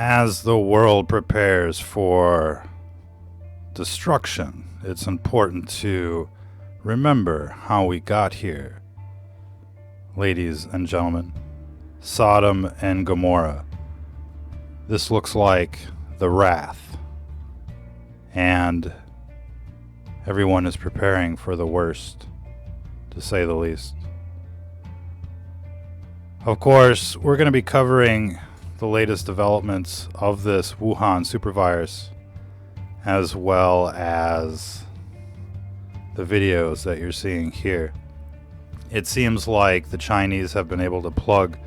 As the world prepares for destruction, it's important to remember how we got here. Ladies and gentlemen, Sodom and Gomorrah. This looks like the wrath, and everyone is preparing for the worst, to say the least. Of course, we're going to be covering the latest developments of this Wuhan supervirus, as well as the videos that you're seeing here. It seems like the Chinese have been able to plug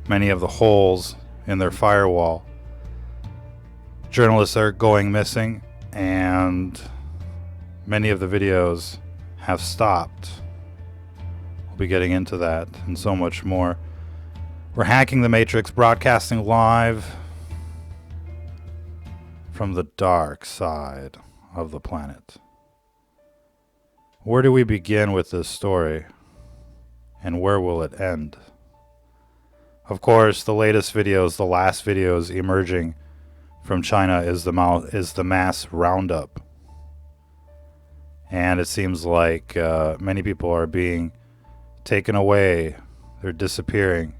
many of the holes in their firewall. Journalists are going missing, and many of the videos have stopped. We'll be getting into that and so much more. We're hacking the Matrix, broadcasting live from the dark side of the planet. Where do we begin with this story, and where will it end? Of course, the latest videos, the last videos emerging from China is the mass roundup. And it seems like many people are being taken away. They're disappearing.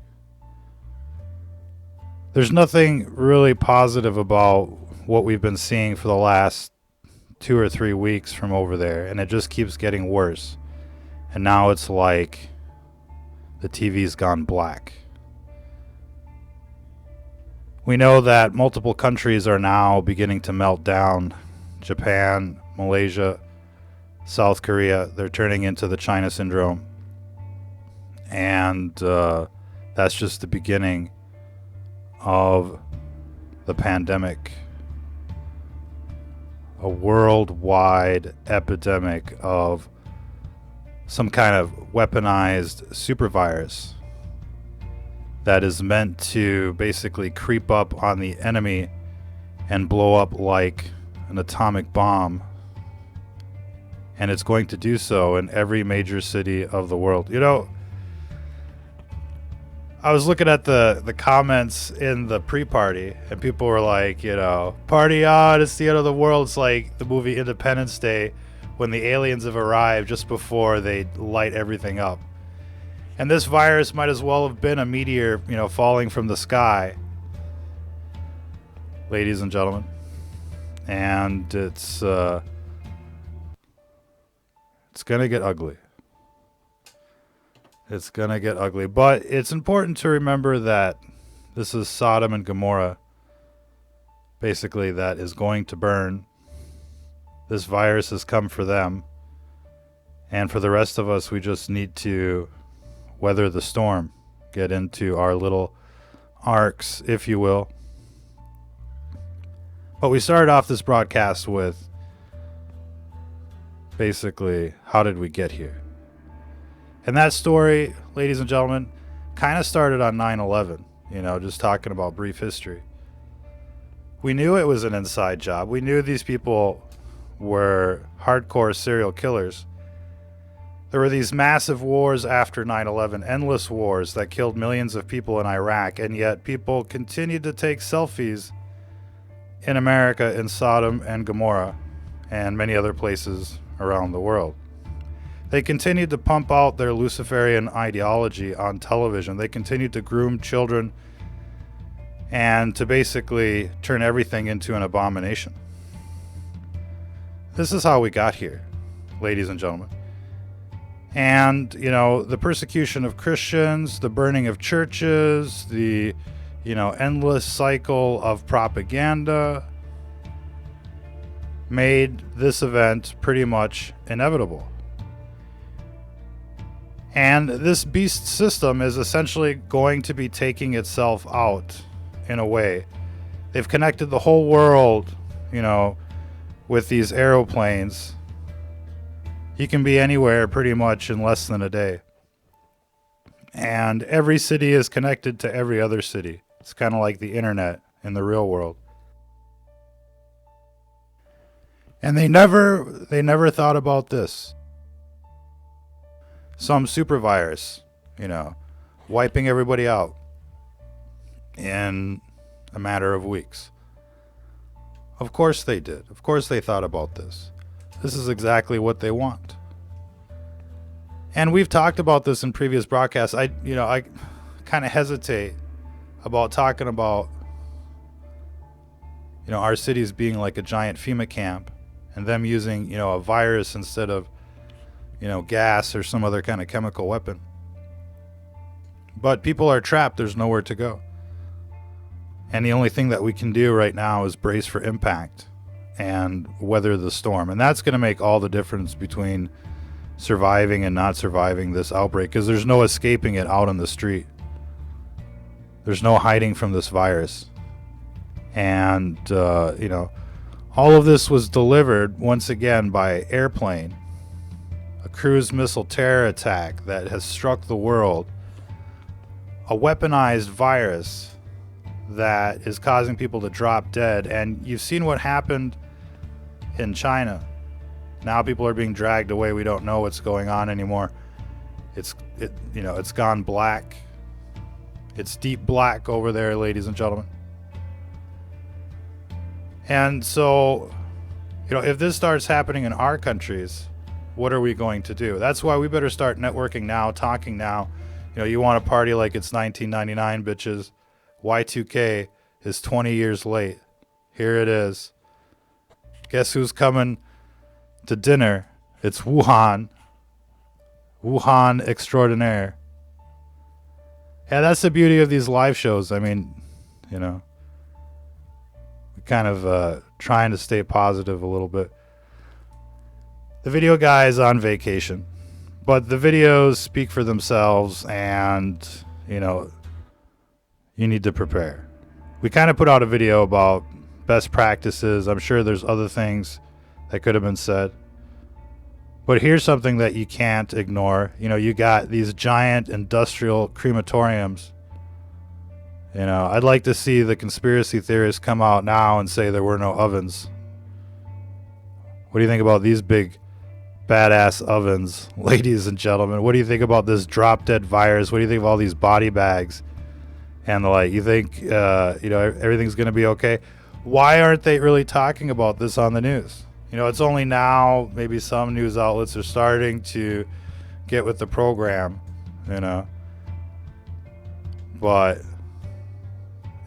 There's nothing really positive about what we've been seeing for the last 2 or 3 weeks from over there, and it just keeps getting worse. And now it's like the TV's gone black. We know that multiple countries are now beginning to melt down. Japan, Malaysia, South Korea, they're turning into the China syndrome. And that's just the beginning of the pandemic. A worldwide epidemic of some kind of weaponized supervirus that is meant to basically creep up on the enemy and blow up like an atomic bomb. And it's going to do so in every major city of the world. You know, I was looking at the comments in the pre-party, and people were like, you know, party on, it's the end of the world. It's like the movie Independence Day when the aliens have arrived just before they light everything up. And this virus might as well have been a meteor, you know, falling from the sky, ladies and gentlemen. And it's gonna get ugly. It's gonna get ugly. But it's important to remember that this is Sodom and Gomorrah, basically, that is going to burn. This virus has come for them. And for the rest of us, we just need to weather the storm, get into our little arcs, if you will. But we started off this broadcast with basically, how did we get here? And that story, ladies and gentlemen, kind of started on 9/11, you know, just talking about brief history. We knew it was an inside job. We knew these people were hardcore serial killers. There were these massive wars after 9/11, endless wars that killed millions of people in Iraq, and yet people continued to take selfies in America, in Sodom and Gomorrah, and many other places around the world. They continued to pump out their Luciferian ideology on television. They continued to groom children and to basically turn everything into an abomination. This is how we got here, ladies and gentlemen. And, you know, the persecution of Christians, the burning of churches, the, you know, endless cycle of propaganda made this event pretty much inevitable. And this beast system is essentially going to be taking itself out in a way. They've connected the whole world, you know, with these aeroplanes. You can be anywhere pretty much in less than a day. And every city is connected to every other city. It's kind of like the internet in the real world. And they never thought about this. Some super virus, you know, wiping everybody out in a matter of weeks. Of course they did. Of course they thought about this. This is exactly what they want. And we've talked about this in previous broadcasts. I kind of hesitate about talking about, our cities being like a giant FEMA camp and them using, a virus instead of, gas or some other kind of chemical weapon. But people are trapped. There's nowhere to go. And the only thing that we can do right now is brace for impact and weather the storm. And that's going to make all the difference between surviving and not surviving this outbreak, because there's no escaping it out on the street. There's no hiding from this virus. And, all of this was delivered once again by airplane, a cruise missile terror attack that has struck the world, a weaponized virus that is causing people to drop dead. And you've seen what happened in China. Now people are being dragged away. We don't know what's going on anymore. It's gone black. It's deep black over there, ladies and gentlemen. And so, if this starts happening in our countries, what are we going to do? That's why we better start networking now, talking now. You want to party like it's 1999, bitches. Y2K is 20 years late. Here it is. Guess who's coming to dinner? It's Wuhan. Wuhan extraordinaire. Yeah, that's the beauty of these live shows. I mean, we're kind of trying to stay positive a little bit. The video guy is on vacation, but the videos speak for themselves, and, you need to prepare. We kind of put out a video about best practices. I'm sure there's other things that could have been said. But here's something that you can't ignore. You got these giant industrial crematoriums. I'd like to see the conspiracy theorists come out now and say there were no ovens. What do you think about these big, badass ovens, ladies and gentlemen? What do you think about this drop-dead virus? What do you think of all these body bags? And the like, you think, everything's going to be okay? Why aren't they really talking about this on the news? It's only now maybe some news outlets are starting to get with the program, But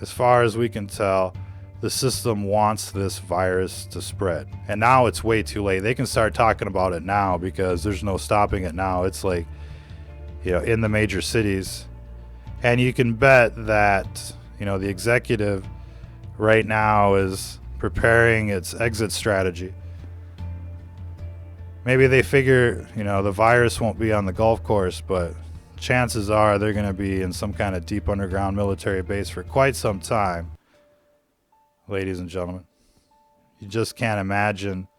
as far as we can tell, the system wants this virus to spread. And now it's way too late. They can start talking about it now because there's no stopping it now. It's like, in the major cities. And you can bet that, the executive right now is preparing its exit strategy. Maybe they figure, the virus won't be on the golf course, but chances are they're going to be in some kind of deep underground military base for quite some time. Ladies and gentlemen, you just can't imagine,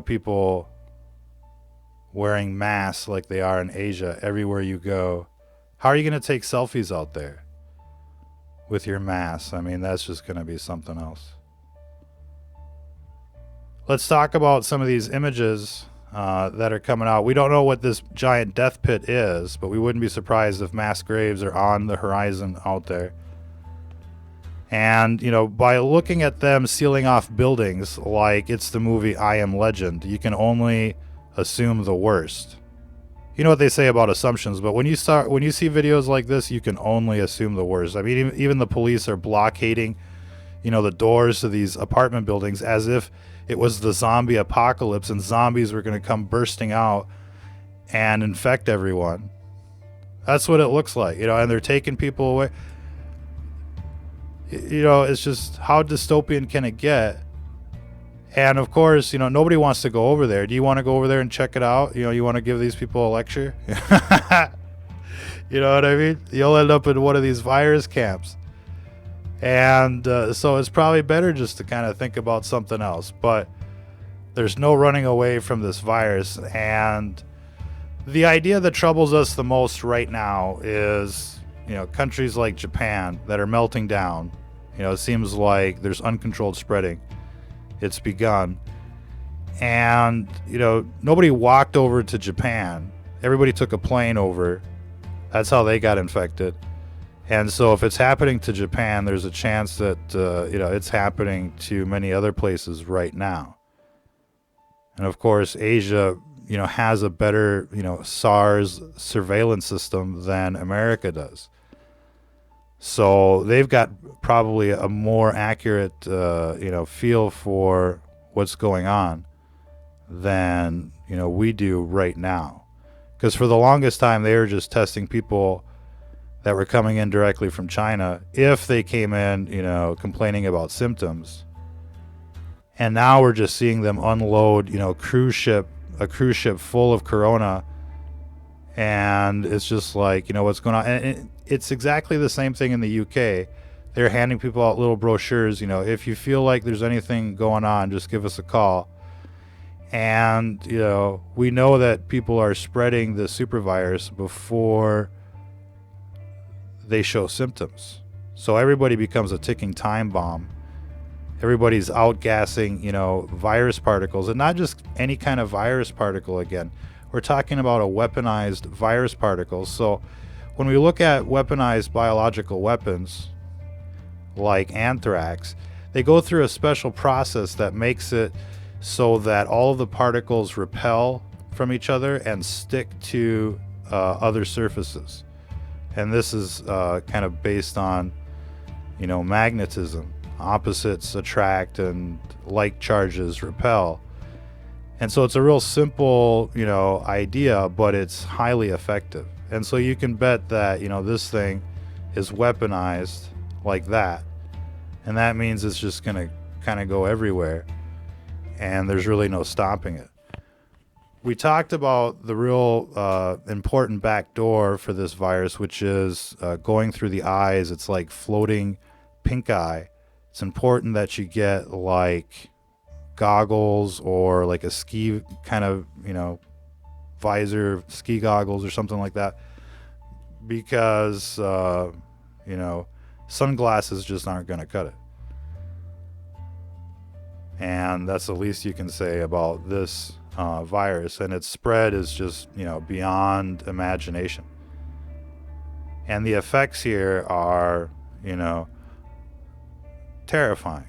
people wearing masks like they are in Asia everywhere you go. How are you going to take selfies out there with your mask? I mean, that's just going to be something else. Let's talk about some of these images that are coming out. We don't know what this giant death pit is, but we wouldn't be surprised if mass graves are on the horizon out there. And, by looking at them sealing off buildings like it's the movie I Am Legend, you can only assume the worst. You know what they say about assumptions, but when you see videos like this, you can only assume the worst. I mean, even the police are blockading, the doors to these apartment buildings as if it was the zombie apocalypse and zombies were going to come bursting out and infect everyone. That's what it looks like, and they're taking people away. It's just, how dystopian can it get? And of course, nobody wants to go over there. Do you want to go over there and check it out? You want to give these people a lecture? You know what I mean? You'll end up in one of these virus camps. And so it's probably better just to kind of think about something else. But there's no running away from this virus. And the idea that troubles us the most right now is, countries like Japan that are melting down. It seems like there's uncontrolled spreading. It's begun. And, nobody walked over to Japan. Everybody took a plane over. That's how they got infected. And so if it's happening to Japan, there's a chance that, it's happening to many other places right now. And of course, Asia, has a better, SARS surveillance system than America does. So they've got probably a more accurate, feel for what's going on than, we do right now. Because for the longest time, they were just testing people that were coming in directly from China if they came in, complaining about symptoms. And now we're just seeing them unload, a cruise ship full of corona. And it's just like, what's going on? And it's exactly the same thing in the UK. They're handing people out little brochures, if you feel like there's anything going on, just give us a call. And, we know that people are spreading the super virus before they show symptoms. So everybody becomes a ticking time bomb. Everybody's outgassing, virus particles, and not just any kind of virus particle again. We're talking about a weaponized virus particle. So when we look at weaponized biological weapons like anthrax, they go through a special process that makes it so that all of the particles repel from each other and stick to other surfaces. And this is kind of based on, magnetism. Opposites attract and like charges repel. And so it's a real simple, idea, but it's highly effective. And so you can bet that, this thing is weaponized like that. And that means it's just going to kind of go everywhere. And there's really no stopping it. We talked about the real important back door for this virus, which is going through the eyes. It's like floating pink eye. It's important that you get like goggles or like a ski kind of, visor, ski goggles or something like that, because, sunglasses just aren't going to cut it. And that's the least you can say about this virus. And its spread is just, beyond imagination. And the effects here are, terrifying.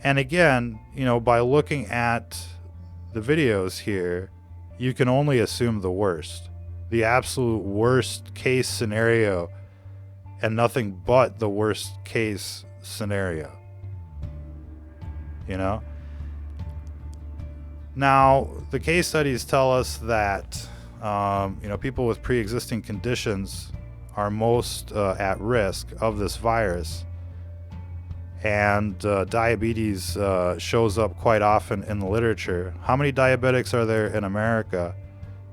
And again, by looking at the videos here, you can only assume the worst. The absolute worst case scenario, and nothing but the worst case scenario. Now, the case studies tell us that, people with pre-existing conditions are most at risk of this virus. And diabetes shows up quite often in the literature. How many diabetics are there in America?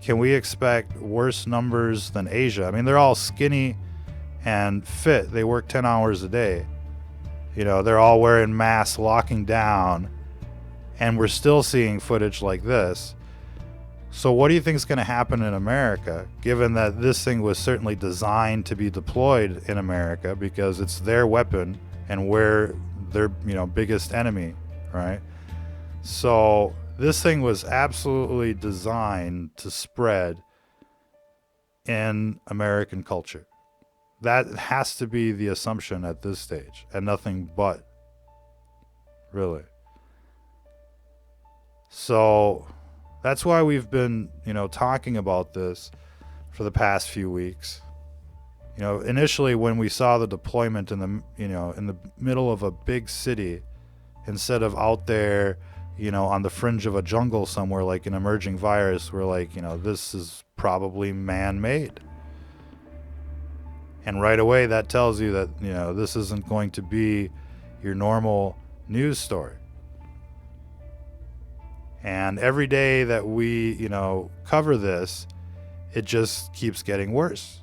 Can we expect worse numbers than Asia? I mean, they're all skinny and fit. They work 10 hours a day. They're all wearing masks, locking down, and we're still seeing footage like this. So what do you think is going to happen in America, given that this thing was certainly designed to be deployed in America because it's their weapon and we're their, biggest enemy, right? So this thing was absolutely designed to spread in American culture. That has to be the assumption at this stage, and nothing but, really. So that's why we've been, talking about this for the past few weeks. Initially when we saw the deployment in the, in the middle of a big city, instead of out there, on the fringe of a jungle somewhere like an emerging virus, we're like, this is probably man-made. And right away that tells you that, this isn't going to be your normal news story. And every day that we, cover this, it just keeps getting worse.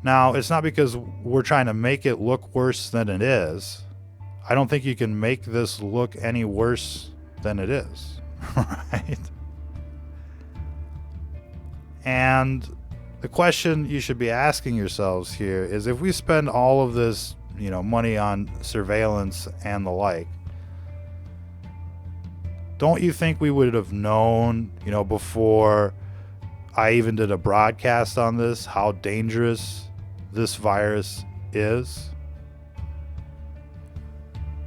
Now, it's not because we're trying to make it look worse than it is. I don't think you can make this look any worse than it is, right? And the question you should be asking yourselves here is, if we spend all of this, money on surveillance and the like, don't you think we would have known, before I even did a broadcast on this, how dangerous this virus is.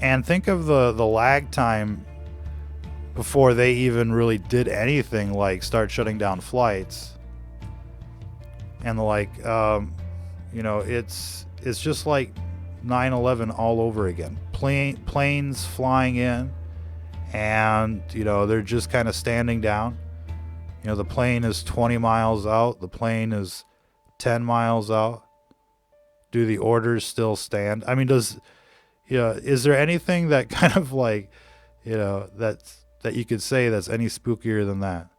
And think of the lag time before they even really did anything like start shutting down flights. And it's just like 9/11 all over again. Planes flying in, and they're just kind of standing down. The plane is 20 miles out, the plane is 10 miles out. Do the orders still stand? I mean, is there anything that kind of that you could say that's any spookier than that?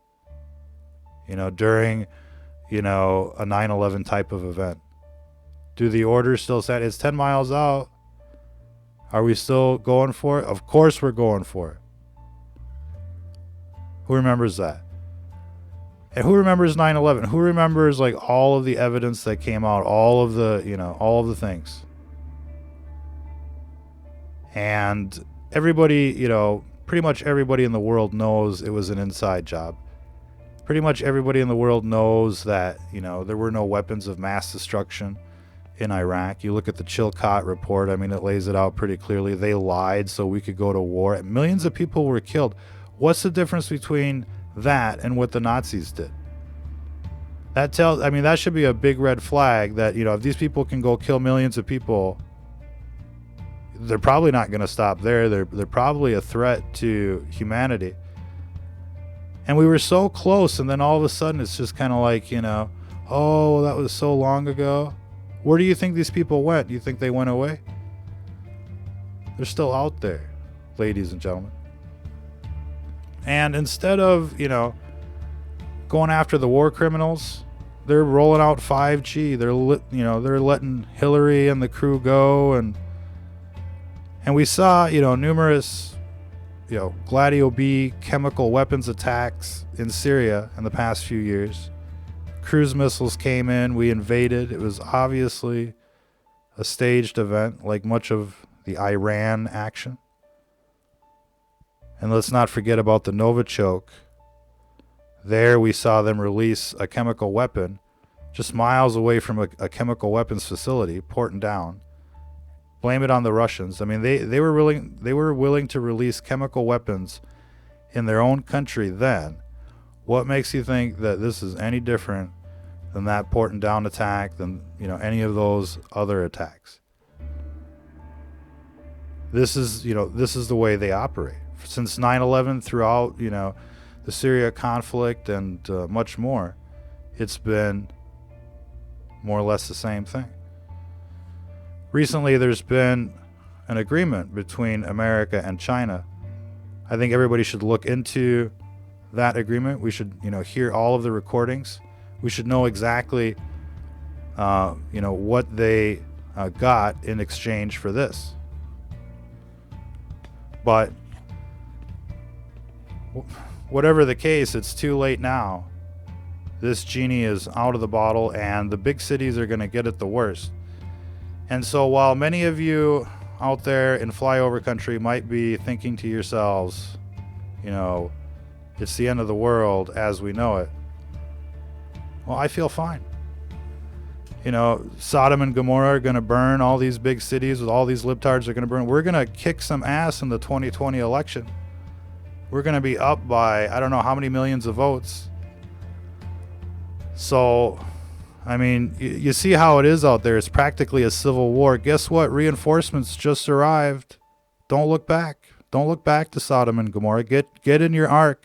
During a 9/11 type of event. Do the orders still stand? It's 10 miles out. Are we still going for it? Of course we're going for it. Who remembers that? And who remembers 9/11? Who remembers all of the evidence that came out, all of the things? And everybody, pretty much everybody in the world knows it was an inside job. Pretty much everybody in the world knows that, there were no weapons of mass destruction in Iraq. You look at the Chilcot report, I mean, it lays it out pretty clearly. They lied so we could go to war. Millions of people were killed. What's the difference between that and what the Nazis did? That should be a big red flag that, if these people can go kill millions of people, they're probably not going to stop there. They're probably a threat to humanity. And we were so close, and then all of a sudden it's just kind of oh, that was so long ago. Where do you think these people went? Do you think they went away? They're still out there, ladies and gentlemen. And instead of, going after the war criminals, they're rolling out 5G. They're letting Hillary and the crew go, and we saw, numerous, Gladio B chemical weapons attacks in Syria in the past few years. Cruise missiles came in, we invaded. It was obviously a staged event, like much of the Iran action. And let's not forget about the Novichok. There we saw them release a chemical weapon just miles away from a chemical weapons facility, Porton Down. Blame it on the Russians. I mean, they were willing to release chemical weapons in their own country then. What makes you think that this is any different than that Porton Down attack, than any of those other attacks? This is the way they operate. Since 9/11, throughout the Syria conflict and much more, it's been more or less the same thing. Recently, there's been an agreement between America and China. I think everybody should look into that agreement. We should, hear all of the recordings. We should know exactly, what they got in exchange for this. But whatever the case, it's too late now. This genie is out of the bottle, and the big cities are going to get it the worst. And so while many of you out there in flyover country might be thinking to yourselves, it's the end of the world as we know it, well, I feel fine. Sodom and Gomorrah are going to burn. All these big cities with all these libtards are going to burn. We're going to kick some ass in the 2020 election. We're going to be up by I don't know how many millions of votes. So, I mean, you see how it is out there. It's practically a civil war. Guess what? Reinforcements just arrived. Don't look back. Don't look back to Sodom and Gomorrah. Get in your ark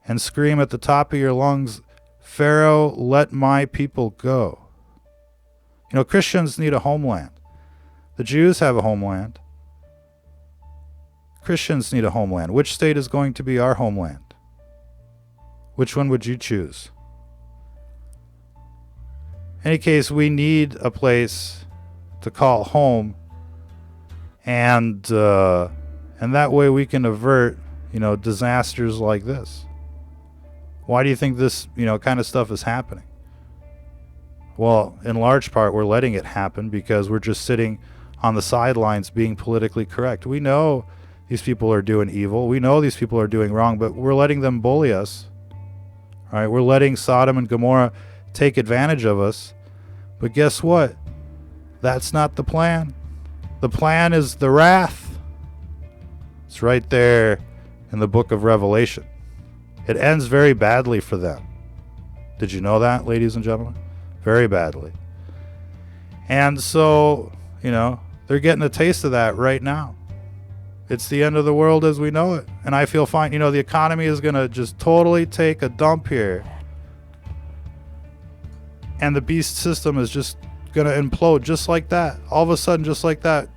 and scream at the top of your lungs, Pharaoh, let my people go. Christians need a homeland. The Jews have a homeland. Christians need a homeland. Which state is going to be our homeland? Which one would you choose? In any case, we need a place to call home, and that way we can avert, disasters like this. Why do you think this, kind of stuff is happening? Well, in large part, we're letting it happen because we're just sitting on the sidelines being politically correct. We know these people are doing evil. We know these people are doing wrong, but we're letting them bully us. All right, we're letting Sodom and Gomorrah take advantage of us. But guess what? That's not the plan. The plan is the wrath. It's right there in the book of Revelation. It ends very badly for them. Did you know that, ladies and gentlemen? Very badly. And so, they're getting a taste of that right now. It's the end of the world as we know it. And I feel fine. The economy is going to just totally take a dump here. And the beast system is just going to implode just like that. All of a sudden, just like that.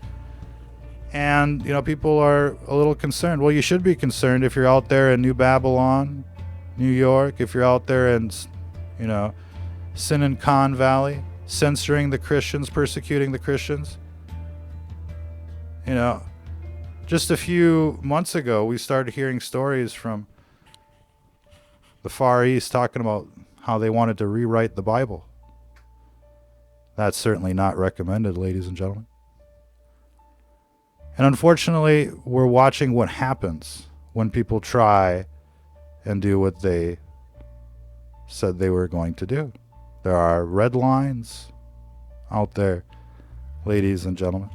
And, people are a little concerned. Well, you should be concerned if you're out there in New Babylon, New York, if you're out there in, Sin and Khan Valley, censoring the Christians, persecuting the Christians. Just a few months ago, we started hearing stories from the Far East talking about how they wanted to rewrite the Bible. That's certainly not recommended, ladies and gentlemen. And unfortunately, we're watching what happens when people try and do what they said they were going to do. There are red lines out there, ladies and gentlemen.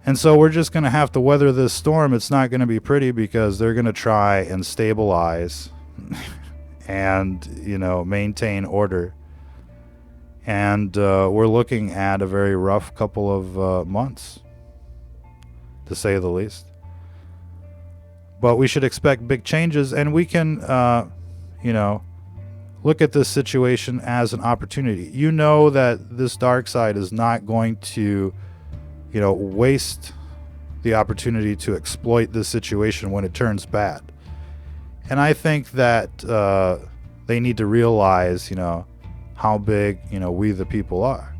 And so we're just going to have to weather this storm. It's not going to be pretty because they're going to try and stabilize and, maintain order. And we're looking at a very rough couple of months, to say the least. But we should expect big changes, and we can, look at this situation as an opportunity. You know that this dark side is not going to, waste the opportunity to exploit this situation when it turns bad. And I think that they need to realize, how big, we the people are.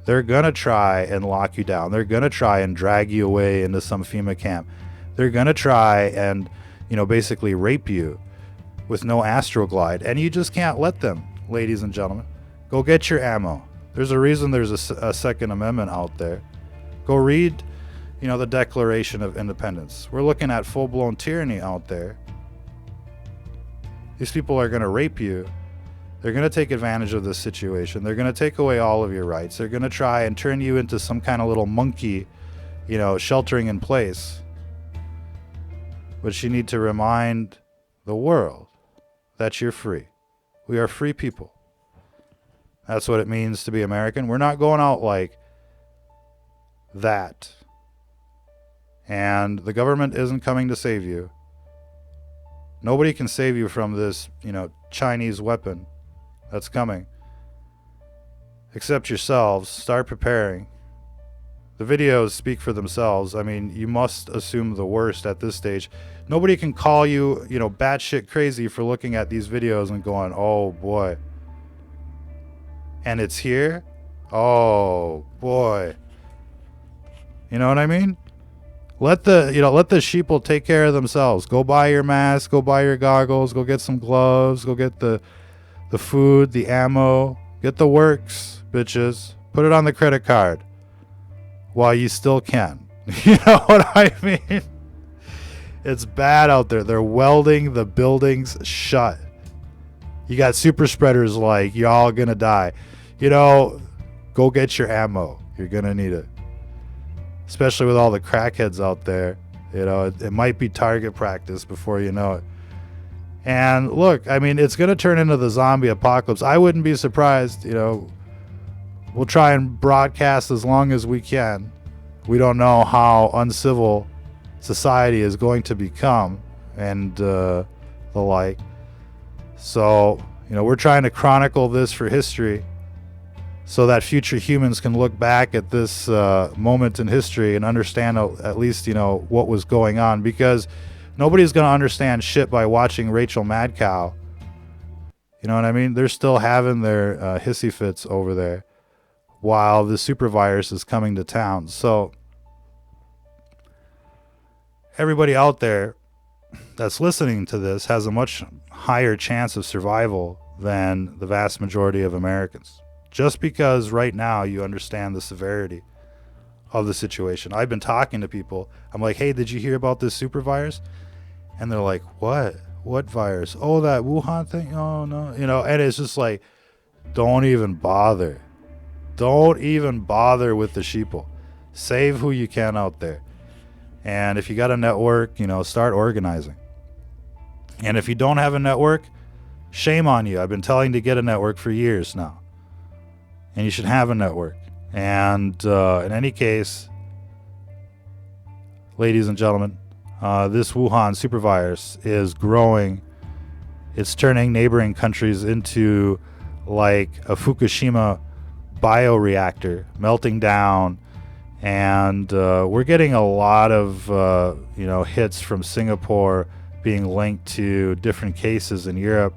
They're going to try and lock you down. They're going to try and drag you away into some FEMA camp. They're going to try and, basically rape you with no astroglide. And you just can't let them, ladies and gentlemen. Go get your ammo. There's a reason there's a Second Amendment out there. Go read, the Declaration of Independence. We're looking at full-blown tyranny out there. These people are going to rape you. They're going to take advantage of this situation. They're going to take away all of your rights. They're going to try and turn you into some kind of little monkey, sheltering in place. But you need to remind the world that you're free. We are free people. That's what it means to be American. We're not going out like that. And the government isn't coming to save you. Nobody can save you from this, Chinese weapon that's coming. Except yourselves. Start preparing. The videos speak for themselves. I mean, you must assume the worst at this stage. Nobody can call you, batshit crazy for looking at these videos and going, oh boy. And it's here? Oh boy. You know what I mean? Let the sheeple take care of themselves. Go buy your mask, go buy your goggles, go get some gloves, go get the food, the ammo, get the works, bitches. Put it on the credit card while you still can. You know what I mean? It's bad out there. They're welding the buildings shut. You got super spreaders like y'all gonna die. Go get your ammo. You're gonna need it. Especially with all the crackheads out there. It might be target practice before you know it. And look, I mean, it's going to turn into the zombie apocalypse. I wouldn't be surprised. We'll try and broadcast as long as we can. We don't know how uncivil society is going to become and the like. So, we're trying to chronicle this for history so that future humans can look back at this moment in history and understand at least, what was going on. Because nobody's going to understand shit by watching Rachel Madcow. You know what I mean? They're still having their hissy fits over there while the super virus is coming to town. So everybody out there that's listening to this has a much higher chance of survival than the vast majority of Americans. Just because right now you understand the severity of the situation. I've been talking to people. I'm like, hey, did you hear about this super virus? And they're like, what? What virus? Oh, that Wuhan thing? Oh, no. You know, and it's just like, don't even bother. Don't even bother with the sheeple. Save who you can out there. And if you got a network, you know, start organizing. And if you don't have a network, shame on you. I've been telling you to get a network for years now. And you should have a network. And in any case, ladies and gentlemen, this Wuhan supervirus is growing. It's turning neighboring countries into like a Fukushima bioreactor, melting down. And we're getting a lot of hits from Singapore being linked to different cases in Europe.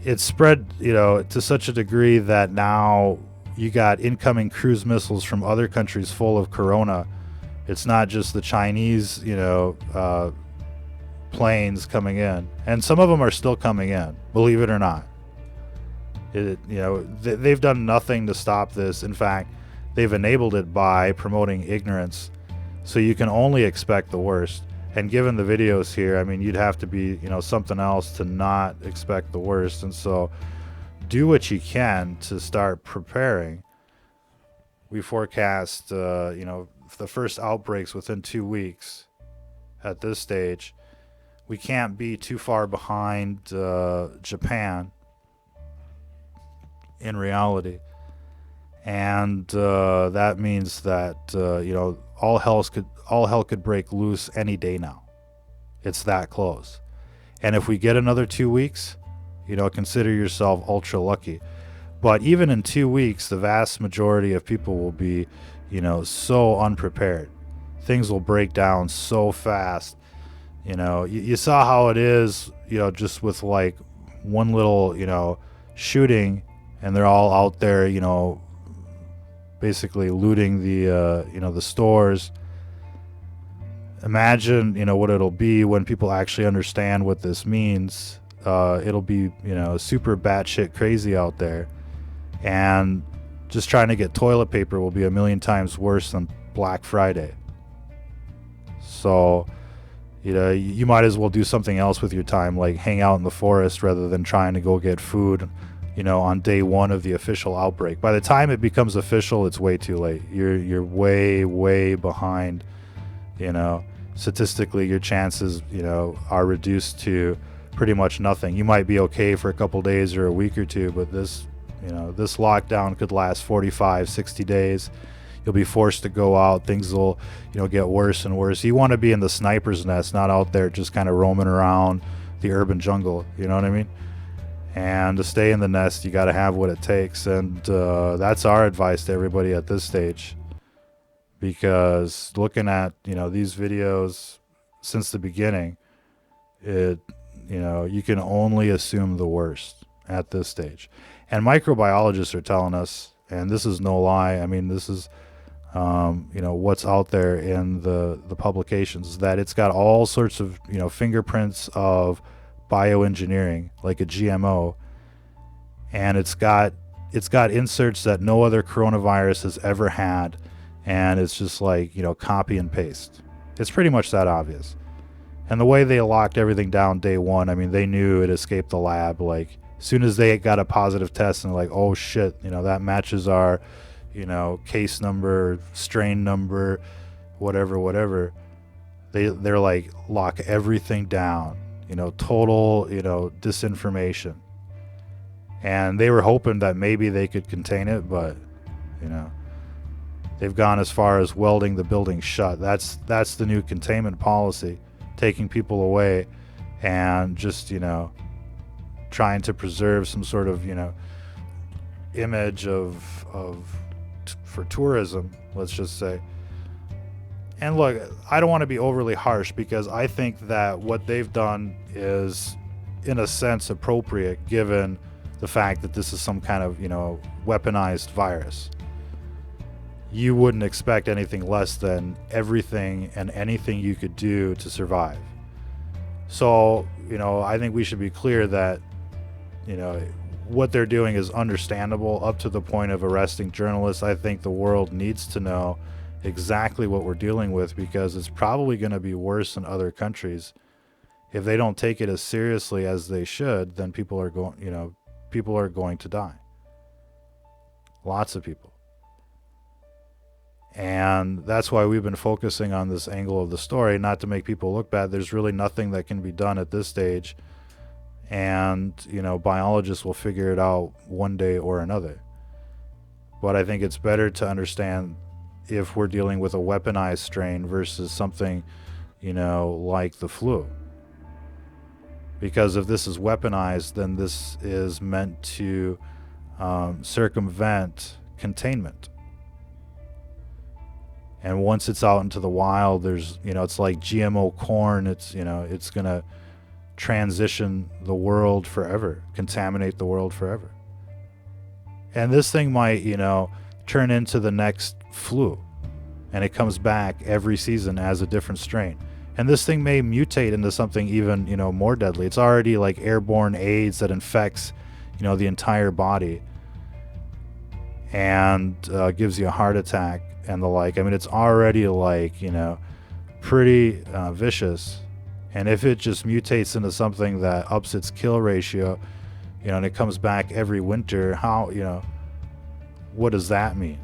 It's spread, to such a degree that now you got incoming cruise missiles from other countries full of corona. It's not just the Chinese, planes coming in, and some of them are still coming in, believe it or not. They've done nothing to stop this. In fact, they've enabled it by promoting ignorance. So you can only expect the worst. And given the videos here, I mean, you'd have to be, something else to not expect the worst. And so do what you can to start preparing. We forecast, the first outbreaks within 2 weeks at this stage. We can't be too far behind Japan in reality. And that means that, all hell could break loose any day now. It's that close. And if we get another 2 weeks, consider yourself ultra lucky. But even in 2 weeks, the vast majority of people will be, so unprepared. Things will break down so fast. You saw how it is, just with like one little, shooting, and they're all out there, basically looting the stores. Imagine, what it'll be when people actually understand what this means. It'll be, super batshit crazy out there. And just trying to get toilet paper will be a million times worse than Black Friday. So, you might as well do something else with your time, like hang out in the forest rather than trying to go get food, on day one of the official outbreak. By the time it becomes official, it's way too late. You're way, way behind. Statistically, your chances, are reduced to pretty much nothing. You might be okay for a couple days or a week or two, but this lockdown could last 45, 60 days. You'll be forced to go out. Things will, get worse and worse. You want to be in the sniper's nest, not out there just kind of roaming around the urban jungle. You know what I mean? And to stay in the nest, you got to have what it takes. And that's our advice to everybody at this stage. Because looking at, these videos since the beginning, you can only assume the worst at this stage. And microbiologists are telling us, and this is no lie, I mean, this is, what's out there in the publications, that it's got all sorts of, fingerprints of bioengineering, like a GMO, and it's got inserts that no other coronavirus has ever had, and it's just like, copy and paste. It's pretty much that obvious. And the way they locked everything down day one, I mean, they knew it escaped the lab. Like, as soon as they got a positive test and like, oh shit, that matches our, case number, strain number, whatever, they're like, lock everything down, total, disinformation. And they were hoping that maybe they could contain it, but, they've gone as far as welding the building shut. That's the new containment policy, taking people away and just, trying to preserve some sort of, image for tourism, let's just say. And look, I don't want to be overly harsh, because I think that what they've done is, in a sense, appropriate given the fact that this is some kind of, weaponized virus. You wouldn't expect anything less than everything and anything you could do to survive. So, I think we should be clear that, what they're doing is understandable up to the point of arresting journalists. I think the world needs to know exactly what we're dealing with, because it's probably going to be worse in other countries. if they don't take it as seriously as they should, then people are going to die. Lots of people. And that's why we've been focusing on this angle of the story, not to make people look bad. There's really nothing that can be done at this stage. And, biologists will figure it out one day or another. But I think it's better to understand if we're dealing with a weaponized strain versus something, like the flu. Because if this is weaponized, then this is meant to circumvent containment. And once it's out into the wild, there's, it's like GMO corn. It's going to transition the world forever, contaminate the world forever. And this thing might, turn into the next flu. And it comes back every season as a different strain. And this thing may mutate into something even, more deadly. It's already like airborne AIDS that infects, the entire body and gives you a heart attack and the like. I mean, it's already like, pretty vicious. And if it just mutates into something that ups its kill ratio, and it comes back every winter, how, what does that mean?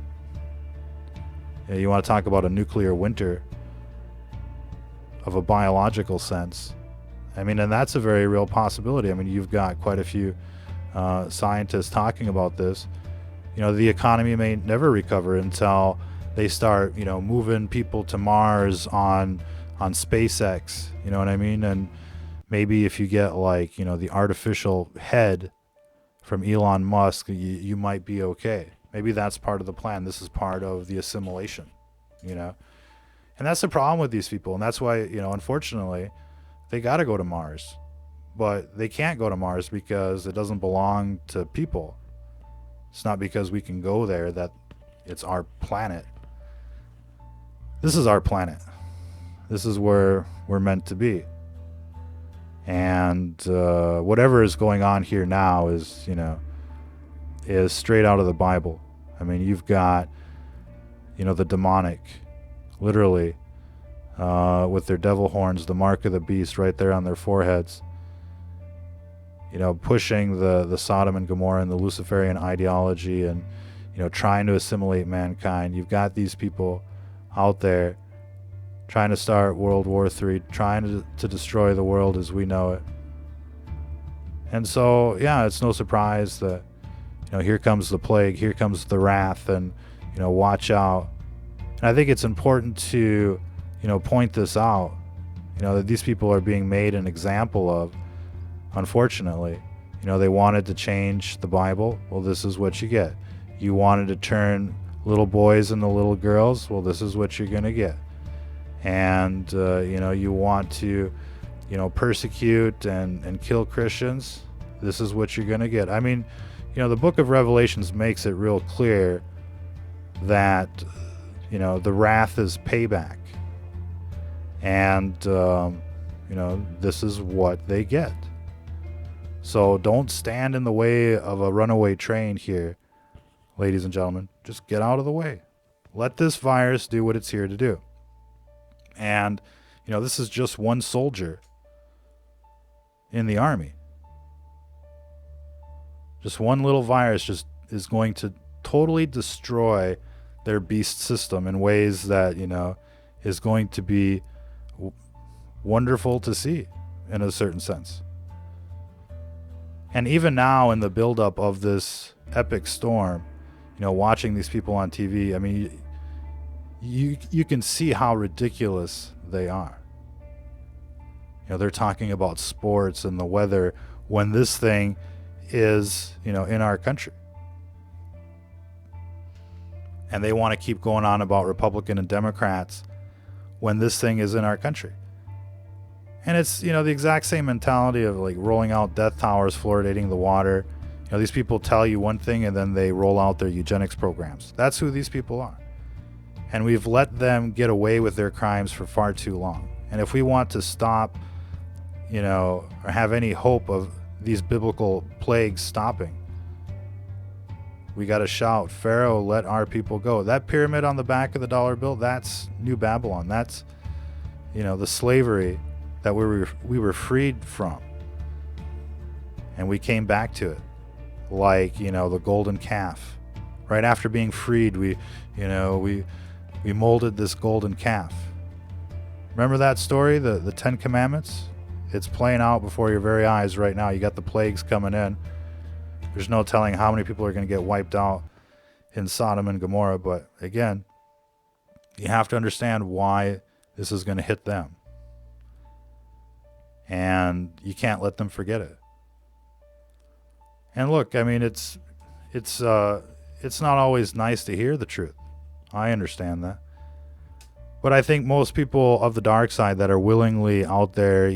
You want to talk about a nuclear winter of a biological sense. I mean, and that's a very real possibility. I mean, you've got quite a few scientists talking about this. The economy may never recover until they start, moving people to Mars on SpaceX, you know what I mean? And maybe if you get like, the artificial head from Elon Musk, you might be okay. Maybe that's part of the plan. This is part of the assimilation, And that's the problem with these people. And that's why, unfortunately, they got to go to Mars. But they can't go to Mars because it doesn't belong to people. It's not because we can go there that it's our planet. This is our planet. This is where we're meant to be. And whatever is going on here now is, is straight out of the Bible. I mean, you've got, the demonic, literally, with their devil horns, the mark of the beast right there on their foreheads, pushing the Sodom and Gomorrah and the Luciferian ideology and, trying to assimilate mankind. You've got these people out there trying to start World War III, trying to destroy the world as we know it. And so, yeah, it's no surprise that, here comes the plague, here comes the wrath, and, watch out. And I think it's important to, point this out, that these people are being made an example of, unfortunately. They wanted to change the Bible. Well, this is what you get. You wanted to turn little boys into little girls. Well, this is what you're going to get. And, you want to, persecute and kill Christians. This is what you're going to get. I mean, the book of Revelations makes it real clear that, the wrath is payback. And, this is what they get. So don't stand in the way of a runaway train here, ladies and gentlemen. Just get out of the way. Let this virus do what it's here to do. And, this is just one soldier in the army. Just one little virus just is going to totally destroy their beast system in ways that, is going to be wonderful to see in a certain sense. And even now in the buildup of this epic storm, watching these people on TV, I mean, you can see how ridiculous they are. They're talking about sports and the weather when this thing is, in our country. And they want to keep going on about Republican and Democrats when this thing is in our country. And it's, the exact same mentality of like rolling out death towers, fluoridating the water. These people tell you one thing and then they roll out their eugenics programs. That's who these people are. And we've let them get away with their crimes for far too long. And if we want to stop, or have any hope of these biblical plagues stopping, we got to shout, Pharaoh, let our people go. That pyramid on the back of the dollar bill, that's New Babylon. That's, the slavery that we were freed from. And we came back to it. Like, the golden calf. Right after being freed, we molded this golden calf. Remember that story, the 10 Commandments? It's playing out before your very eyes right now. You got the plagues coming in. There's no telling how many people are going to get wiped out in Sodom and Gomorrah. But again, you have to understand why this is going to hit them. And you can't let them forget it. And look, I mean, it's not always nice to hear the truth. I understand that. But I think most people of the dark side that are willingly out there,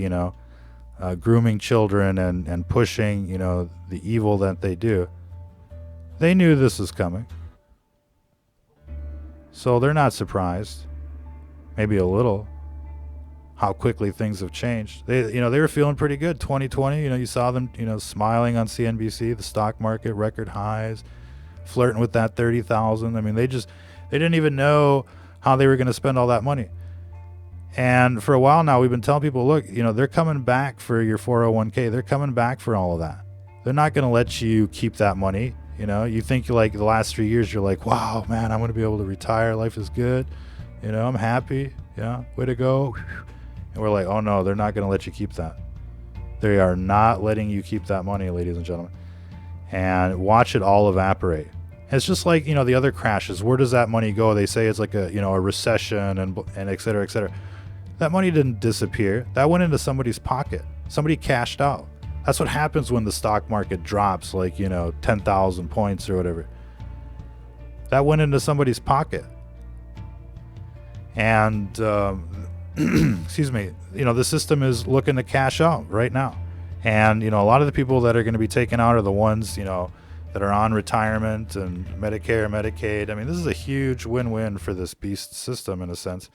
grooming children and pushing, the evil that they do, they knew this was coming. So they're not surprised. Maybe a little. How quickly things have changed. They were feeling pretty good. 2020, you saw them, smiling on CNBC, the stock market, record highs, flirting with that 30,000. I mean, they didn't even know how they were going to spend all that money. And for a while now, we've been telling people, look, they're coming back for your 401k. They're coming back for all of that. They're not going to let you keep that money. You think like the last 3 years, you're like, wow, man, I'm going to be able to retire. Life is good. I'm happy. Yeah. Way to go. And we're like, oh no, they're not going to let you keep that. They are not letting you keep that money, ladies and gentlemen. And watch it all evaporate. It's just like, the other crashes. Where does that money go? They say it's like a recession and et cetera, et cetera. That money didn't disappear. That went into somebody's pocket. Somebody cashed out. That's what happens when the stock market drops like, 10,000 points or whatever. That went into somebody's pocket. And, excuse me, the system is looking to cash out right now. And, a lot of the people that are going to be taken out are the ones, that are on retirement and Medicare, Medicaid. I mean, this is a huge win-win for this beast system in a sense,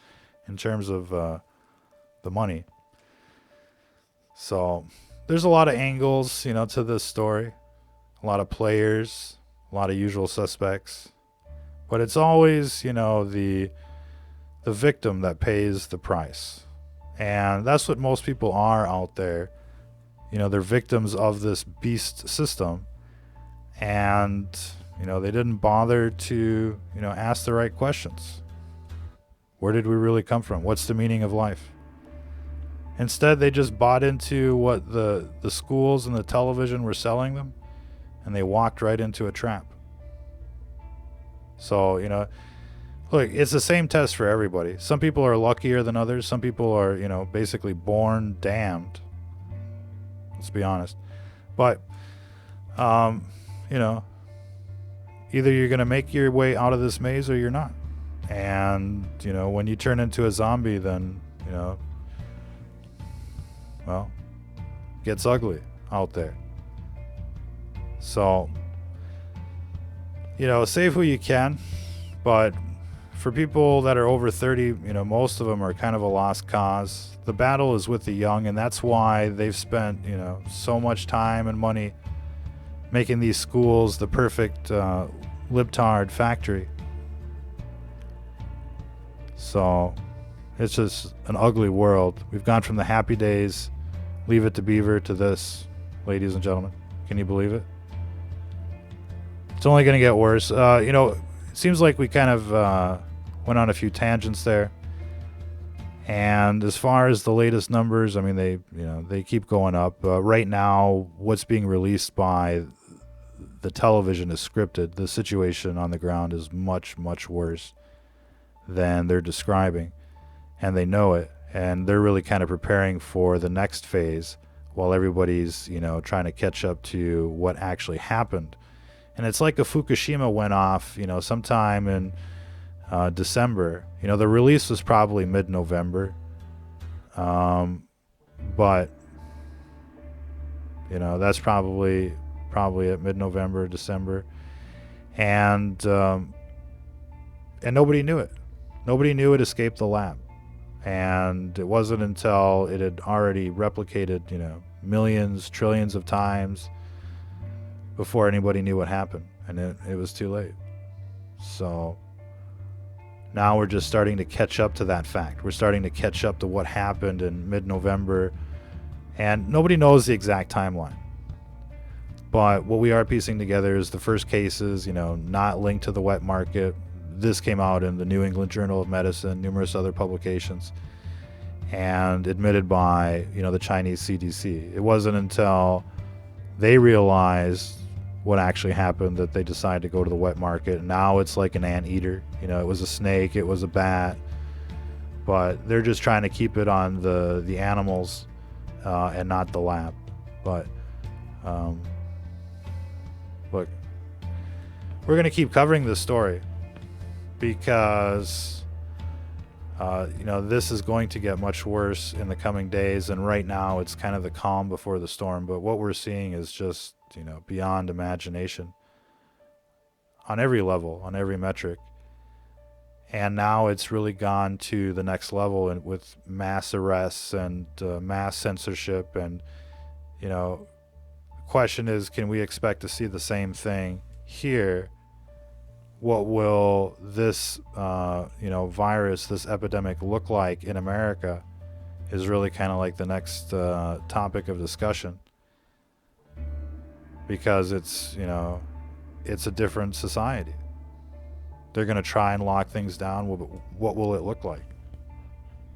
in terms of the money. So there's a lot of angles, to this story, a lot of players, a lot of usual suspects, but it's always, the victim that pays the price. And that's what most people are out there. They're victims of this beast system. And, they didn't bother to, ask the right questions. Where did we really come from? What's the meaning of life? Instead, they just bought into what the schools and the television were selling them, and they walked right into a trap. So, look, it's the same test for everybody. Some people are luckier than others. Some people are, basically born damned. Let's be honest. But, either you're going to make your way out of this maze or you're not. And, when you turn into a zombie, then, well, gets ugly out there. So, save who you can. But for people that are over 30, most of them are kind of a lost cause. The battle is with the young, and that's why they've spent, so much time and money making these schools the perfect libtard factory. So it's just an ugly world. We've gone from the happy days, Leave It to Beaver, to this, ladies and gentlemen. Can you believe it? It's only going to get worse. It seems like we kind of went on a few tangents there. And as far as the latest numbers, I mean, they keep going up. Right now, what's being released by the television is scripted. The situation on the ground is much, much worse than they're describing. And they know it. And they're really kind of preparing for the next phase while everybody's, trying to catch up to what actually happened. And it's like a Fukushima went off, sometime in December. The release was probably mid-November. But, that's probably at mid-November, December. And nobody knew it. Nobody knew it escaped the lab. And it wasn't until it had already replicated, millions, trillions of times before anybody knew what happened. And it was too late. So Now we're just starting to catch up to that fact. We're starting to catch up to what happened in mid-November, and nobody knows the exact timeline. But what we are piecing together is the first cases, not linked to the wet market. This came out in the New England Journal of Medicine, numerous other publications, and admitted by, the Chinese CDC. It wasn't until they realized what actually happened that they decided to go to the wet market. And now it's like an anteater. It was a snake, it was a bat, but they're just trying to keep it on the animals and not the lab. But look, we're going to keep covering this story because this is going to get much worse in the coming days, and right now it's kind of the calm before the storm. But what we're seeing is just beyond imagination on every level, on every metric. And now it's really gone to the next level, and with mass arrests and mass censorship. And the question is, can we expect to see the same thing here? What will this virus, this epidemic look like in America is really kind of like the next topic of discussion, because it's a different society. They're going to try and lock things down. What will it look like?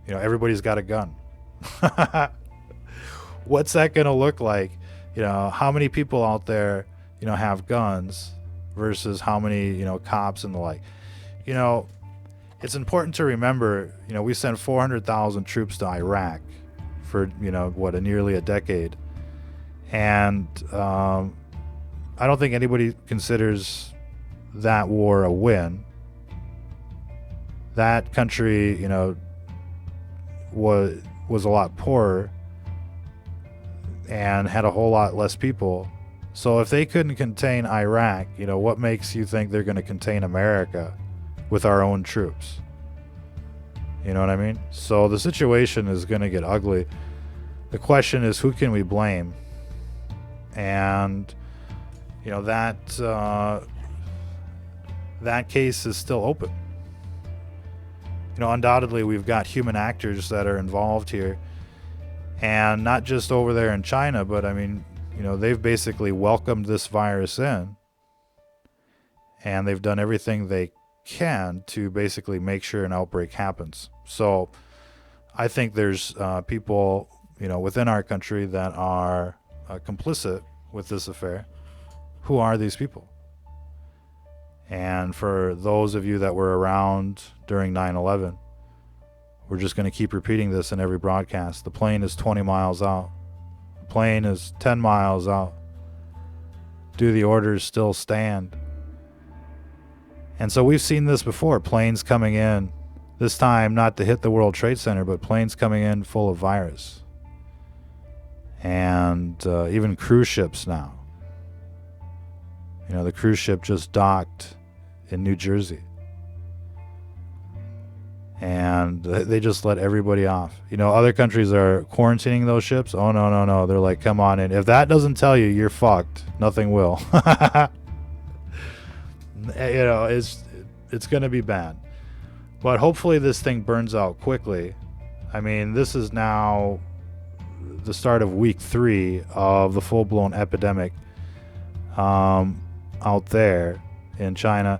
Everybody's got a gun. What's that going to look like? How many people out there have guns versus how many cops and the like. It's important to remember, we sent 400,000 troops to Iraq for nearly a decade, and I don't think anybody considers that war a win. That country was a lot poorer and had a whole lot less people. So if they couldn't contain Iraq, what makes you think they're going to contain America with our own troops? You know what I mean? So the situation is going to get ugly. The question is, who can we blame? And that case is still open. Undoubtedly we've got human actors that are involved here, and not just over there in China, but they've basically welcomed this virus in, and they've done everything they can to basically make sure an outbreak happens. So I think there's people, within our country that are complicit with this affair. Who are these people? And for those of you that were around during 9/11, we're just going to keep repeating this in every broadcast. The plane is 20 miles out. The plane is 10 miles out. Do the orders still stand? And so we've seen this before. Planes coming in, this time not to hit the World Trade Center, but planes coming in full of virus. And even cruise ships now. The cruise ship just docked in New Jersey. And they just let everybody off. Other countries are quarantining those ships. Oh, no. They're like, come on in. If that doesn't tell you you're fucked, nothing will. It's going to be bad. But hopefully this thing burns out quickly. This is now the start of week 3 of the full-blown epidemic out there in China.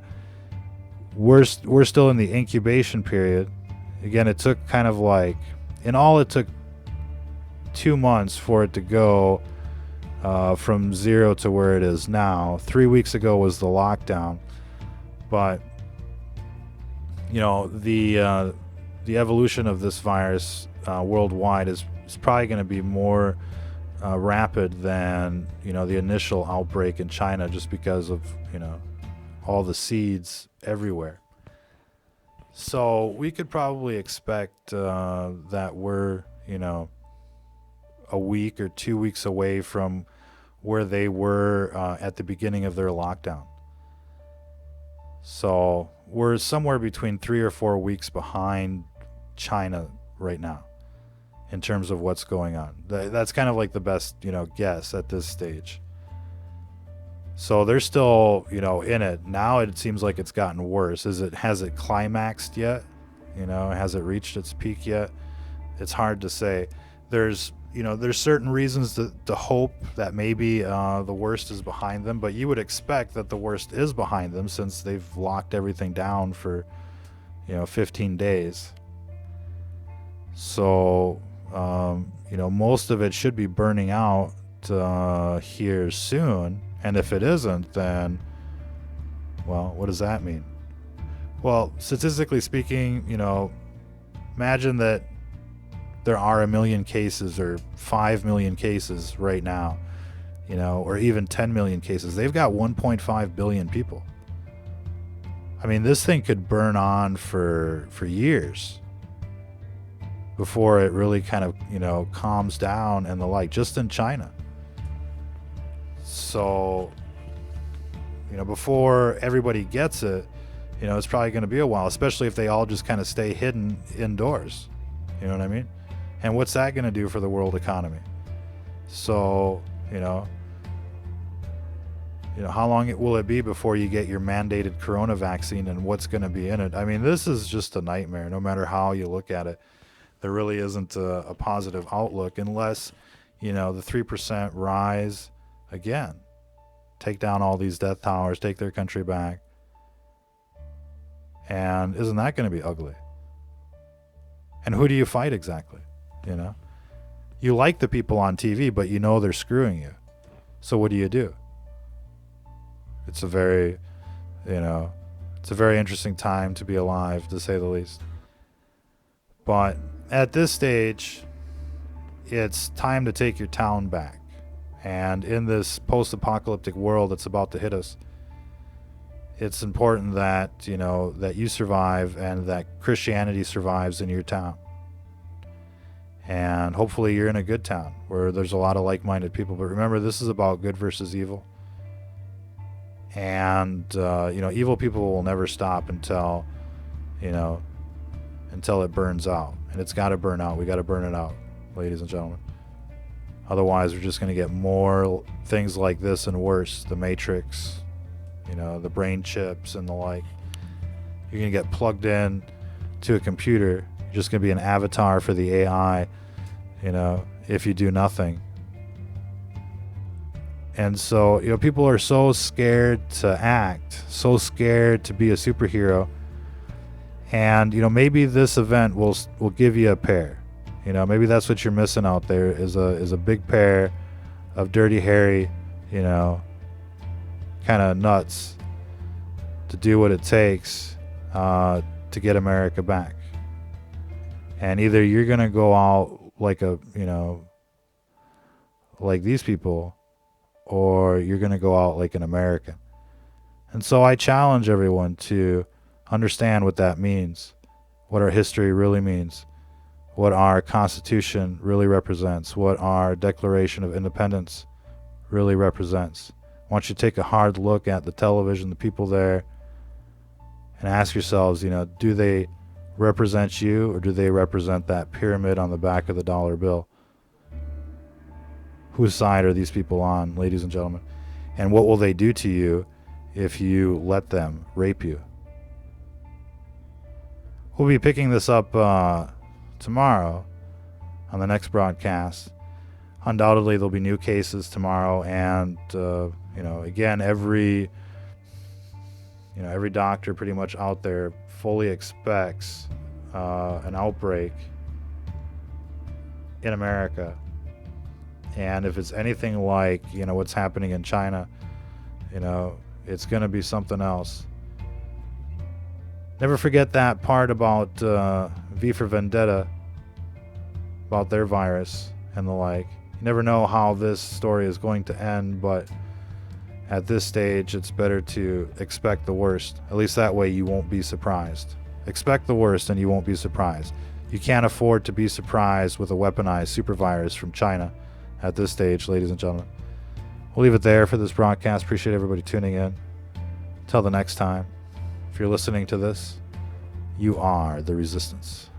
We're still in the incubation period. Again, it took kind of like, in all it took 2 months for it to go from 0 to where it is now. 3 weeks ago was the lockdown. But the evolution of this virus worldwide is probably going to be more rapid than the initial outbreak in China, just because of all the seeds everywhere. So we could probably expect that we're a week or 2 weeks away from where they were at the beginning of their lockdown. So we're somewhere between 3 or 4 weeks behind China right now in terms of what's going on. That's kind of like the best, guess at this stage. So they're still, in it. Now it seems like it's gotten worse. Has it climaxed yet? Has it reached its peak yet? It's hard to say. There's certain reasons to hope that maybe the worst is behind them, but you would expect that the worst is behind them since they've locked everything down for 15 days. So most of it should be burning out here soon. And if it isn't, then, well, what does that mean? Well, statistically speaking, imagine that there are 1 million cases or 5 million cases right now, or even 10 million cases. They've got 1.5 billion people. I mean, this thing could burn on for years before it really kind of, calms down and the like, just in China. So, before everybody gets it, it's probably going to be a while, especially if they all just kind of stay hidden indoors. You know what I mean? And what's that going to do for the world economy? So, how long will it be before you get your mandated corona vaccine, and what's going to be in it? I mean, this is just a nightmare, no matter how you look at it. There really isn't a positive outlook unless, the 3% rise again, take down all these death towers, take their country back. And isn't that going to be ugly? And who do you fight exactly? You like the people on TV, but they're screwing you. So what do you do? It's a very, it's a very interesting time to be alive, to say the least. But at this stage, it's time to take your town back. And in this post-apocalyptic world that's about to hit us, it's important that, that you survive and that Christianity survives in your town. And hopefully you're in a good town where there's a lot of like-minded people. But remember, this is about good versus evil. And, evil people will never stop until it burns out. And it's got to burn out. We got to burn it out, ladies and gentlemen. Otherwise, we're just going to get more things like this and worse. The Matrix, the brain chips and the like. You're going to get plugged in to a computer. You're just going to be an avatar for the AI, if you do nothing. And so, people are so scared to act, so scared to be a superhero. And, maybe this event will give you a pair. Maybe that's what you're missing out there is a big pair of dirty, hairy, kind of nuts to do what it takes to get America back. And either you're going to go out like like these people, or you're going to go out like an American. And so I challenge everyone to understand what that means, what our history really means, what our Constitution really represents, what our Declaration of Independence really represents. I want you to take a hard look at the television, the people there, and ask yourselves, do they represent you, or do they represent that pyramid on the back of the dollar bill? Whose side are these people on, ladies and gentlemen? And what will they do to you if you let them rape you? We'll be picking this up tomorrow on the next broadcast. Undoubtedly, there'll be new cases tomorrow, and again, every doctor pretty much out there fully expects an outbreak in America. And if it's anything like what's happening in China, it's going to be something else. Never forget that part about V for Vendetta, about their virus and the like. You never know how this story is going to end, but at this stage, it's better to expect the worst. At least that way you won't be surprised. Expect the worst and you won't be surprised. You can't afford to be surprised with a weaponized super virus from China at this stage, ladies and gentlemen. We'll leave it there for this broadcast. Appreciate everybody tuning in. Till the next time. If you're listening to this, you are the resistance.